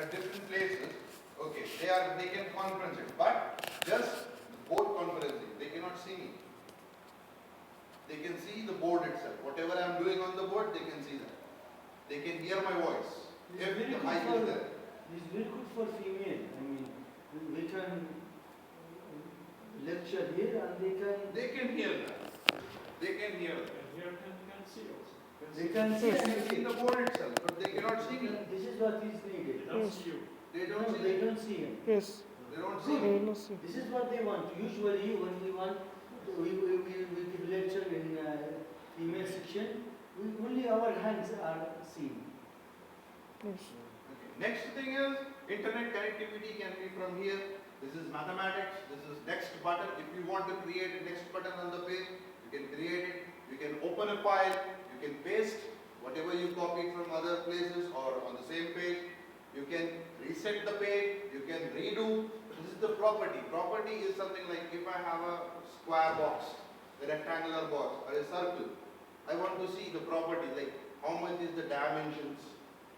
at different places. Okay, they can conference it, but just board conferencing. They cannot see me. They can see the board itself. Whatever I am doing on the board, they can see that. They can hear my voice. If the mic is there. It's very good for female. I mean, we can lecture here and they can hear that. They can hear that. Here can see also. They can see. They can see the board itself, but they cannot see me. This is what is needed. They don't see you. They don't see. They don't see him. Yes. They don't see They me. will not see. This is what they want. Usually, when we want, we give lecture in female section. Only our hands are seen. Yes. Okay. Next thing is internet connectivity can be from here. This is mathematics. This is next button. If you want to create a next button on the page, you can create it. You can open a file. You can paste whatever you copied from other places or on the same page. You can reset the page. You can redo. This is the property. Property is something like if I have a square box, a rectangular box, or a circle. I want to see the property, like how much is the dimensions,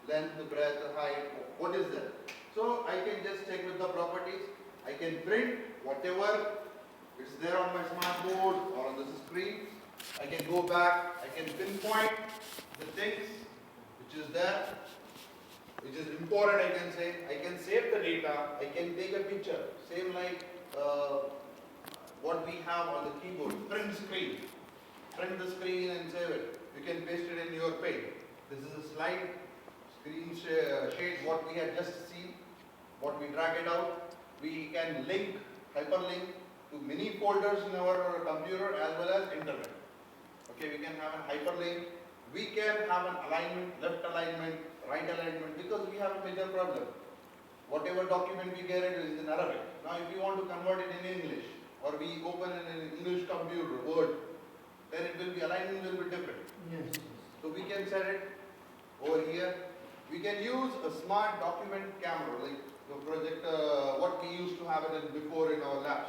length, breadth, height, what is that? So I can just check with the properties. I can print whatever is there on my smart board or on the screen. I can go back, I can pinpoint the things which is there, which is important. I can say, I can save the data, I can take a picture, same like what we have on the keyboard, print screen. Print the screen and save it. You can paste it in your page. This is a slide, screen shade, what we had just seen, what we drag it out. We can link, hyperlink to many folders in our computer as well as internet. Okay, we can have a hyperlink. We can have an alignment, left alignment, right alignment, because we have a major problem. Whatever document we get it is in Arabic. Now if you want to convert it in English, or we open an English computer, Word, then it will be, alignment will be different. Yes. So we can set it over here. We can use a smart document camera, like the project, what we used to have it before in our labs.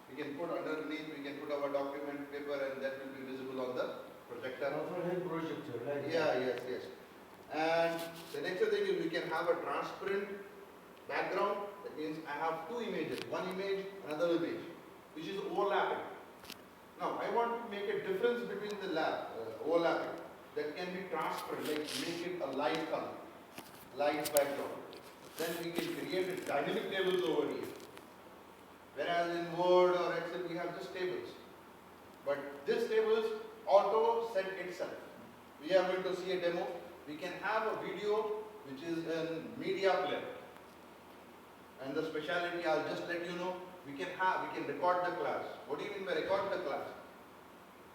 We can put underneath, we can put our document paper and that will be visible on the projector. Overhead projector, right? Yeah, yes. And the next thing is we can have a transparent background. That means I have two images, one image, another image, which is overlapping. Now, I want to make a difference between the overlapping. That can be transparent, like make it a light color, light background. Then we can create a dynamic tables over here. Whereas in Word or Excel, we have just tables. But this tables auto set itself. We are going to see a demo. We can have a video which is a media player. And the speciality, I'll just let you know. We can record the class. What do you mean by record the class?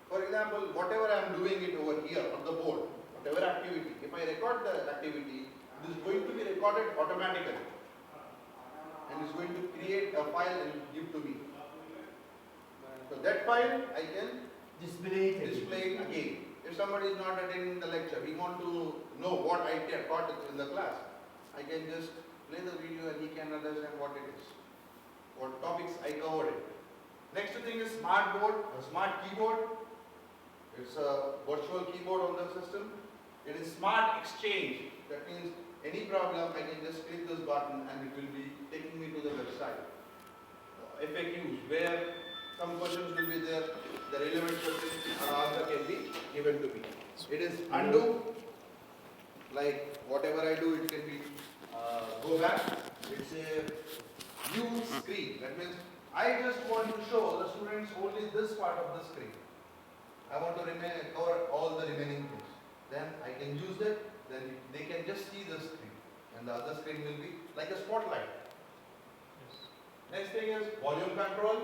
For example, whatever I am doing it over here on the board, whatever activity, if I record the activity, it is going to be recorded automatically. And it's going to create a file and give to me. So that file I can display it again. If somebody is not attending the lecture, we want to know what I taught in the class, I can just play the video and he can understand what it is. What topics I covered it. Next thing is smart board, a smart keyboard. It's a virtual keyboard on the system. It is smart exchange. That means any problem I can just click this button and it will be taking me to the website. FAQs where some questions will be there, the relevant questions or answer can be given to me. It is undo, like whatever I do it can be go back. It's a view screen. That means I just want to show the students only this part of the screen. I want to cover all the remaining things. Then I can use that. Then they can just see the screen, and the other screen will be like a spotlight. Yes. Next thing is volume control.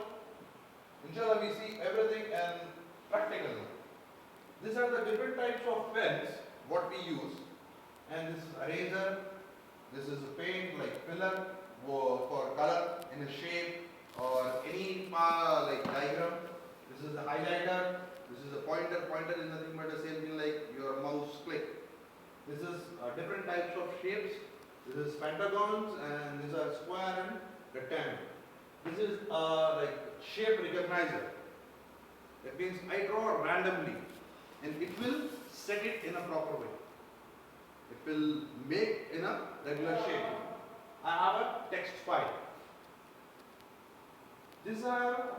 Inshallah, we see everything and practical. These are the different types of pens what we use, and this is eraser. This is a paint like filler for color in a shape or any like diagram. This is a highlighter. This is a pointer. Pointer is nothing but the same thing like your mouse click. This is different types of shapes. This is pentagons and these are square and rectangle. This is like shape recognizer. That means I draw randomly and it will set it in a proper way. It will make in a regular shape. I have a text file. These are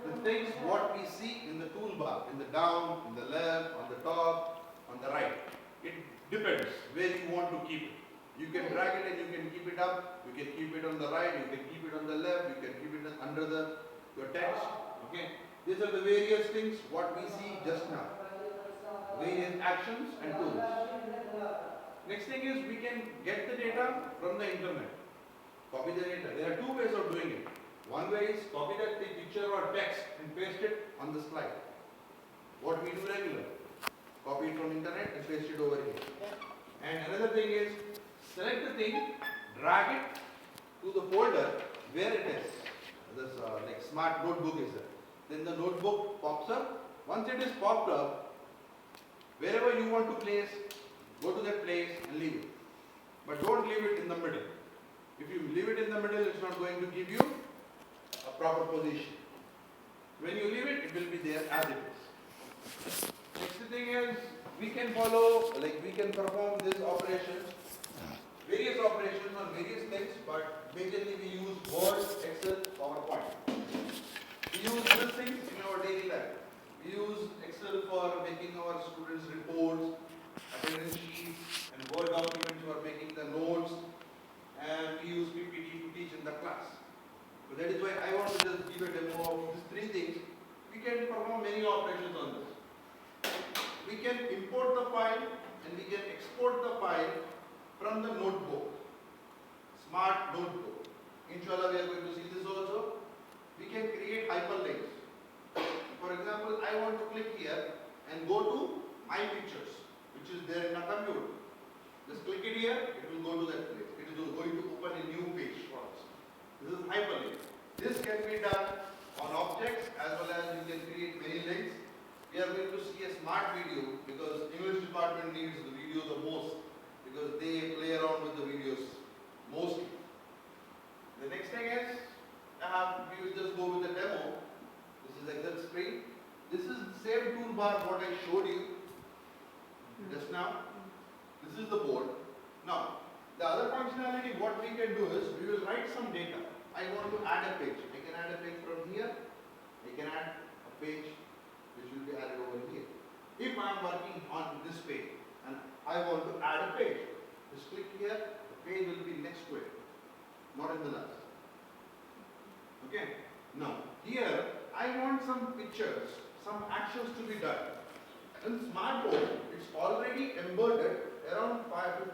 the things what we see in the toolbar, in the down, in the left, on the top, on the right. It depends where you want to keep it. You can drag it and you can keep it up, you can keep it on the right, you can keep it on the left, you can keep it under your text. Okay. These are the various things what we see just now. Various actions and tools. Next thing is we can get the data from the internet. Copy the data. There are two ways of doing it. One way is copy that picture or text and paste it on the slide. What we do regular. Copy it from internet and paste it over here. And another thing is select the thing, drag it to the folder where it is. This like smart notebook is there. Then the notebook pops up. Once it is popped up, wherever you want to place, go to that place and leave it. But don't leave it in the middle. If you leave it in the middle, it's not going to give you a proper position. When you leave it, it will be there as it is. Next thing is, we can follow, like we can perform these operations, various operations on various things, but majorly we use Word, Excel, PowerPoint. We use these things in our daily life. We use Excel for making our students' reports, attendance sheets, and Word documents for making the notes, and we use PPT to teach in the class. So that is why I want to just give a demo of these three things. We can perform many operations on this. We can import the file and we can export the file from the notebook, smart notebook. Inshallah, we are going to see this also. We can create hyperlinks. For example, I want to click here and go to my pictures, which is there in a computer. Just click it here, it will go to that place. It is going to open a new page for us. This is hyperlink. This can be done on objects as well as you can create many links. We are going to see a smart video because English department needs the video the most because they play around with the videos mostly. The next thing is, we will just go with the demo. This is Excel screen. This is the same toolbar what I showed you just now. This is the board. Now, the other functionality what we can do is, we will write some data. I want to add a page. I can add a page from here. I can add a page which will be added over here. If I am working on this page and I want to add a page, just click here, the page will be next to it, not in the last. Okay? Now, here I want some pictures, some actions to be done. In smartphone, it's already embedded around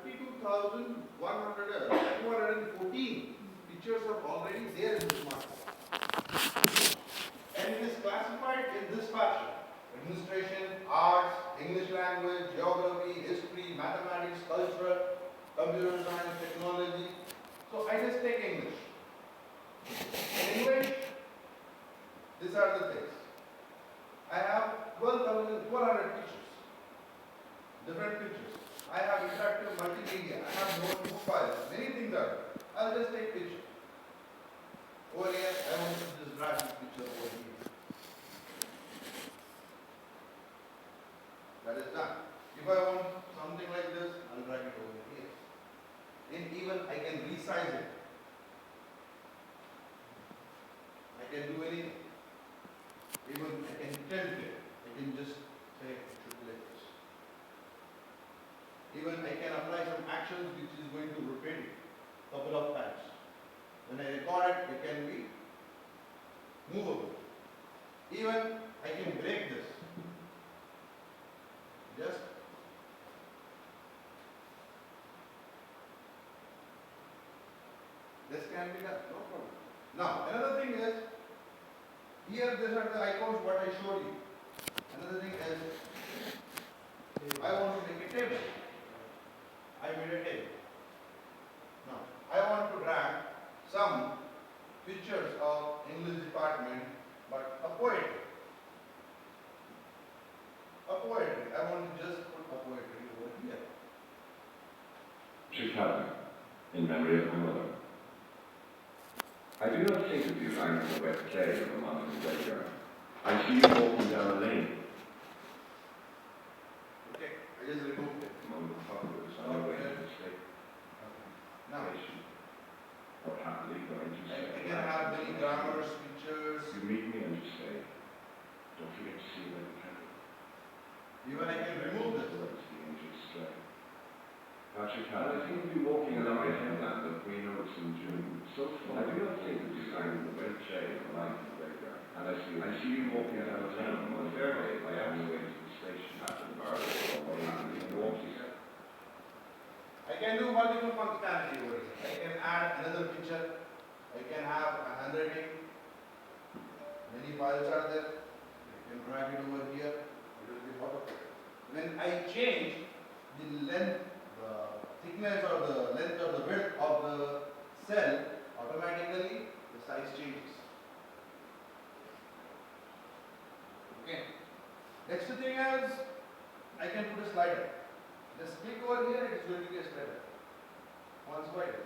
52,214 pictures are already there in the smartphone. And it is classified in this fashion: administration, arts, English language, geography, history, mathematics, culture, computer science, technology. So I just take English. In English, these are the things. I have 12,400 pictures, different pictures. I have interactive multimedia. I have notebook files. Many things are. I'll just take pictures. Over here, I want to just drag this picture over here. That is done. If I want something like this, I'll drag it over here. And even I can resize it. I can do anything. Even I can tilt it. I can just say it should be like this. Even I can apply some actions which is going to rotate it a couple of times. When I record it, it can be movable. Even I can break this. Just this can be done, no problem. Now, another thing is, here these are the icons what I showed you. Another thing is, I want to make a table. I made a table. Now, I want to drag some pictures of English department, but a poetry. A poetry. I want to just put a poetry over here. Chicago, in memory of my mother. I do not think of you lying on the wet clay of a mountain graveyard. I see you walking down a lane. Okay, I just removed it. Among the poplars on your way to the state. Now, leave them and just I say, can have many grammars, pictures. you meet me and just say, don't forget to see them carefully. Even I can remove this. Patrick, I seem to be walking along a headland of green oaks in June. So far, I do not think that you find the red shade of light in the graveyard. And I see you walking down the town on a fairway by on the way to the station after the bar or way in the walking. I can do multiple functionality over here. I can add another picture. I can have a handwriting. Many files are there. I can drag it over here. It will be automatic. When I change the length, the thickness or the length or the width of the cell, automatically the size changes. Okay. Next thing is, I can put a slider. Just click over here, it is going to be a slider. One slider.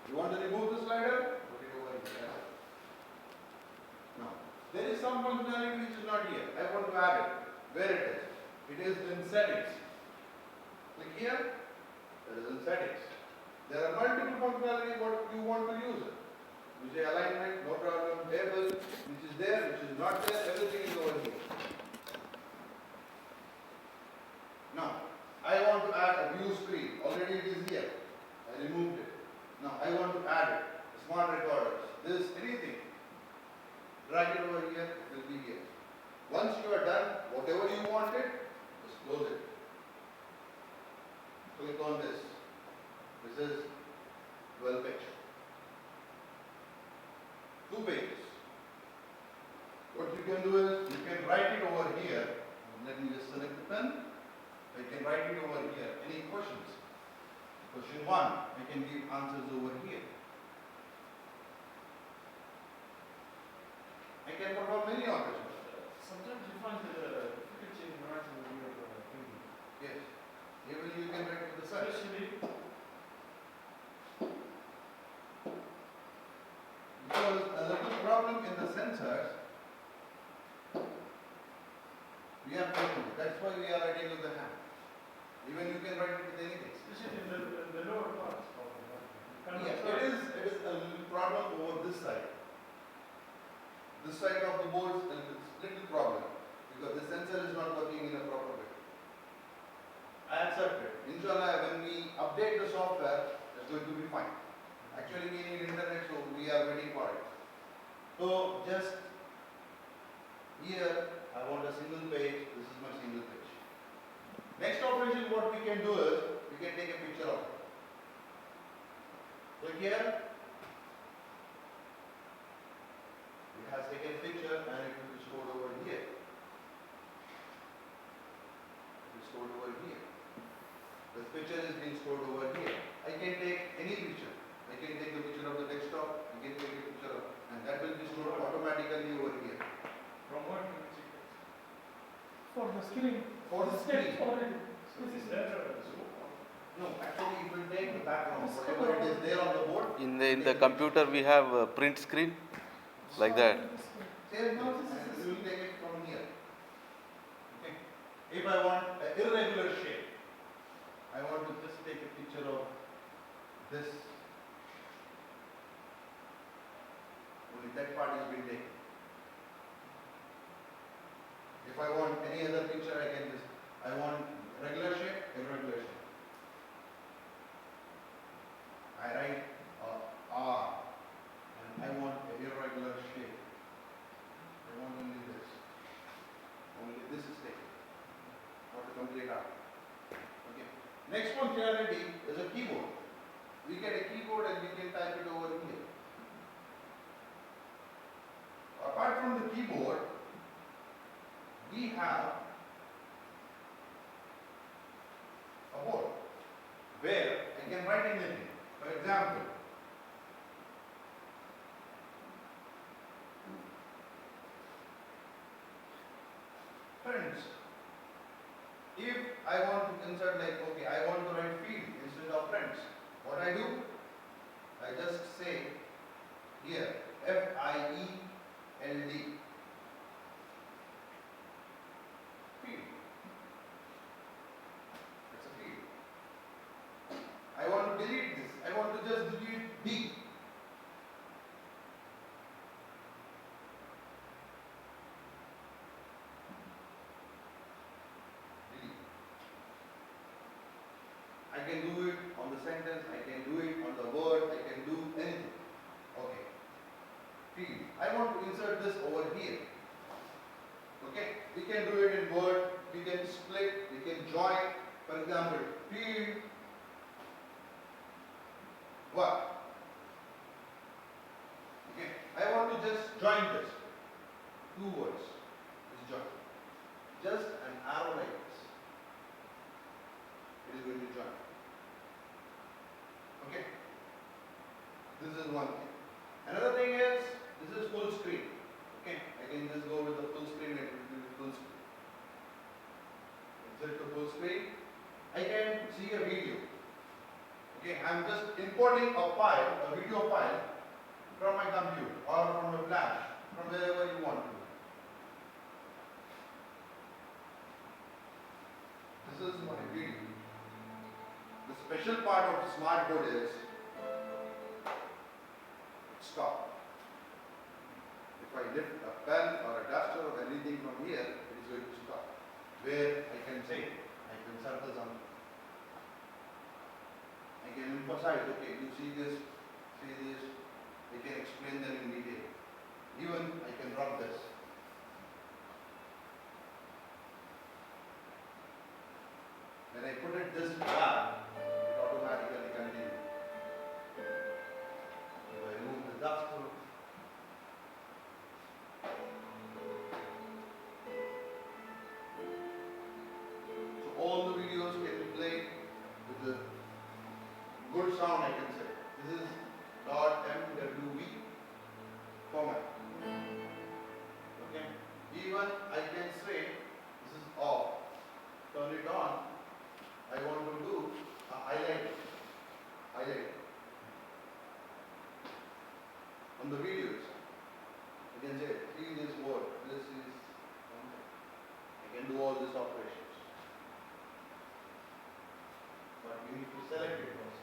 You want to remove the slider? Put it over here. Now, there is some functionality which is not here. I want to add it. Where it is? It is in settings. Click here. It is in settings. There are multiple functionality what you want to use it. You say alignment, no problem. Table, which is there, which is not there, everything is over here. Now, I want to add a view screen. Already it is here. I removed it. Now, I want to add it. Smart recorders. This, anything. Drag it over here, it will be here. Once you are done, whatever you wanted, just close it. Click on this. This is 12 page. 2 pages. What you can do is, you can write it over here. Let me just select the pen. I can write it over here. Any questions? Question 1, I can give answers over here. I can perform many operations. Sometimes you find that difficulty in writing with your finger. Yes. Even you can write to the side. Especially Because a little problem in the sensors, we are writing. That's why we are writing with the hand. Even you can write it with anything. in the lower parts of the body. Yes, it is a little problem over this side. This side of the board is a little problem because the sensor is not working in a proper way. I accept it. Inshallah, when we update the software, it's going to be fine. Actually, we need internet, so we are waiting for it. So, just here, I want a single page. This is my single page. Next operation, what we can do is, we can take a picture of it. Click here. It has taken a picture and it will be stored over here. It is stored over here. The picture is being stored over here. I can take any picture. I can take the picture of the desktop. I can take a picture of, and that will be stored automatically over here. From what you can see. For the screen. For the screen. Already. So is that a zoom? No, actually it will take the background, whatever it is there on the board. In the computer we have a print screen like that. Same thing, and we will take it from here. Okay. If I want an irregular shape, I want to just take a picture of this. Only that part is being taken. If I want any other picture, I can just, I want regular shape, irregular shape. I write R and I want a irregular shape. I want only this. Only this is taken. Not a complete R. Okay. Next functionality is a keyboard. We get a keyboard and we can type it over here. Apart from the keyboard, we have a board where I can write anything. For example, friends. If I want to insert like, okay, I want to write field instead of friends, what I do? I just say here, F-I-E-L-D. Field. It's a field. I want to I can do it on the sentence, I can do it on the word, I can do anything. Okay. Field. I want to insert this over here. Okay. We can do it in word, we can split, we can join. For example, field what? Okay. I want to just join this. Two words. Is join. Just an arrow like this. It is going to join. Okay. This is one thing. Another thing is, this is full screen. Okay. I can just go with the full screen and it will be full screen. Insert to full screen. I can see a video. Okay. I am just importing a file, a video file from my computer or from a flash, from wherever you want to. This is my video. The special part of smart board is stop. If I lift a pen or a duster or anything from here, it is going to stop. Where I can say, I can circle something. I can emphasize, okay, you see this, I can explain them in detail. Even I can drop this. When I put it this far, it automatically continues. If I remove the duster, so all the videos can be played with the good sound, I can say. This is .mwv format. Okay. Even I can say this is off. Turn it on. I want to do a highlight. On the videos. I can say, see this word, this is something. I can do all these operations. But you need to select it first.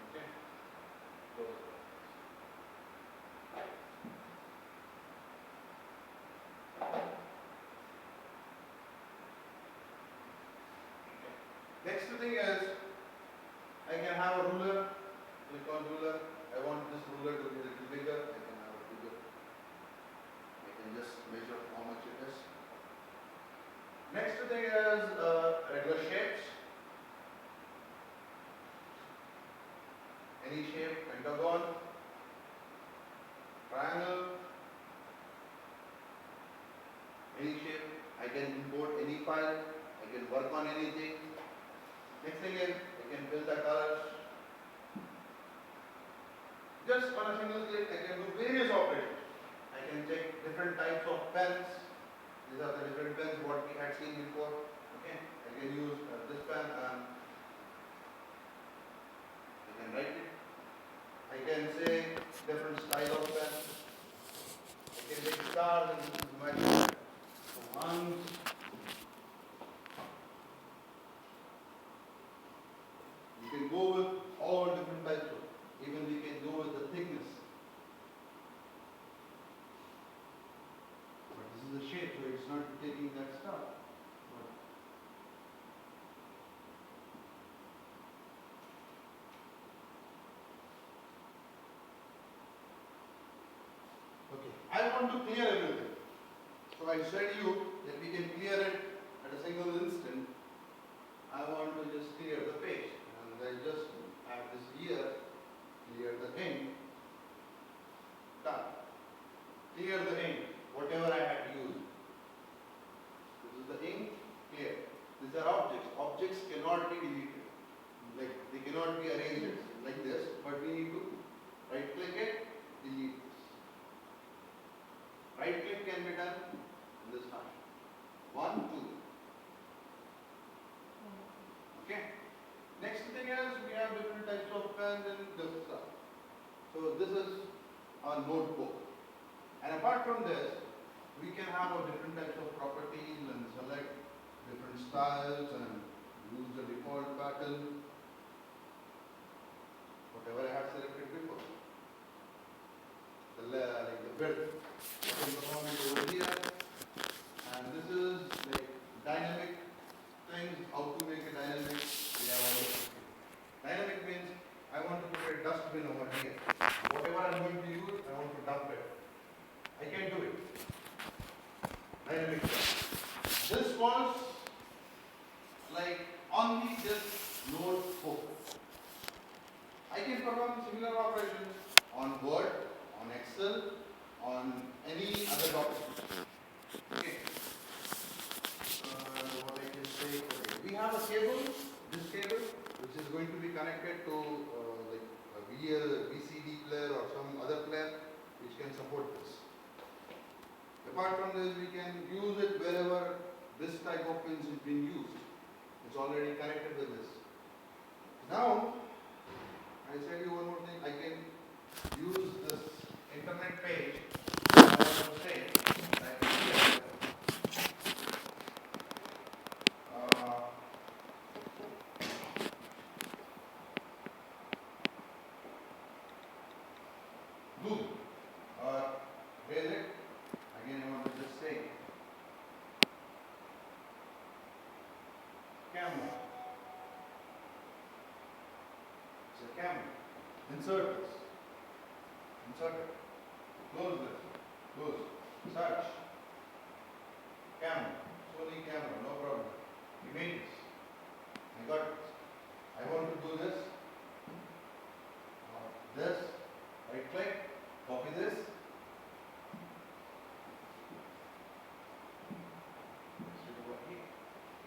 Okay? Close it. Next thing is, I can have a ruler, click on ruler, I want this ruler to be a little bigger, I can have it bigger. I can just measure how much it is. Next thing is regular shapes. Any shape, pentagon, triangle, any shape, I can import any file, I can work on anything. Next thing is, I can fill the colors. Just on a single click, I can do various operations. I can check different types of pens. These are the different pens what we had seen before. Okay, I can use this pen and I can write it. I can say different style of pen. I can take stars and this is my pen. So one. You can go with all different types of, even we can go with the thickness. But this is the shape, so it's not taking that star. Okay, I want to clear everything. So I said you that we can clear it at a single instant. I want to just clear the page. I just have this here, clear the ink, done. Clear the ink, whatever I had used. This is the ink, clear. These are objects. Objects cannot be deleted. Like they cannot be arranged like this, but we need to right click it, delete this. Right click can be done in this fashion. 1, 2. Okay. Next thing is we have different types of pens and this stuff. So this is our notebook. And apart from this, we can have a different types of properties and select different styles and use the default pattern, whatever I had selected before. Like the width, you can perform it over here. And this is like dynamic things, how to make it dynamic. We have only just load focus. I can perform similar operations on Word, on Excel, on any other document. Okay. What I can say, okay. We have a cable, this cable, which is going to be connected to like a VCD player or some other player which can support this. Apart from this, we can use it wherever this type of pins is being used. It's already connected with this. Now, I tell you one more thing. I can use this internet page. I want to say that here, Google or basic. Again, I want to just say camera. It's a camera. Insert this. Insert it. Close this. Close. Search. Camera. Sony camera.